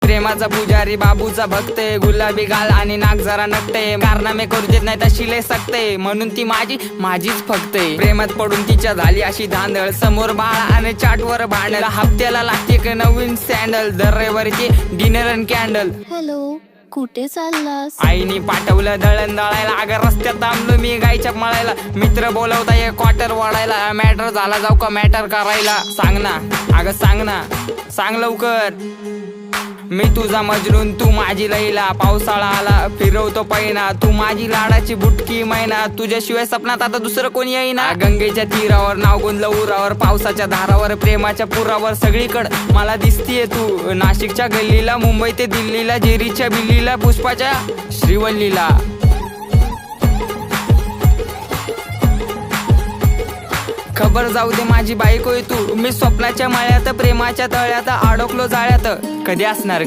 प्रेमाचा पुजारी, बाबूचा भक्त, गुलाबी गाल आणि नाक जरा नकटे, कारनामे करू देत नाही तशी लय सकते, म्हणून ती माझीच फक्त. प्रेमात पडून तिच्या झाली अशी धांदळ, समोर बाळ आणि चाटवर भांडल, हप्त्याला लागते एक नवीन सँडल, दर रविवारीची डिनर अँड कॅन्डल. हॅलो, कुठे चाललास? आईनी पाठवलं दळण दळायला, अगं रस्त्यात थांबलो मी गायच्या मळायला, मित्र बोलवता एक क्वार्टर वाढायला, मॅटर झाला जाऊ का मॅटर करायला, सांग ना अगं सांग ना, सांग लवकर. मी तुझा मजनून तू माझी लैला, पावसाळा आला फिरवतो पैना, तू माझी लाडाची बुटकी मैना, तुझ्याशिवाय सपनात आता दुसरं कोणी येईना. गंगेच्या तीरावर नाव गुंजलं उरावर, पावसाच्या धारावर, प्रेमाच्या पुरावर, सगळीकडं मला दिसतीये तू. नाशिकच्या गल्लीला, मुंबई ते दिल्लीला, जेरीच्या बिल्लीला, पुष्पाच्या श्रीवल्लीला. खबर जाऊ दे माझी बायकोय तू, मी स्वप्नाच्या माळ्यात, प्रेमाच्या तळ्यात अडकलो जाळ्यात. कधी असणार ग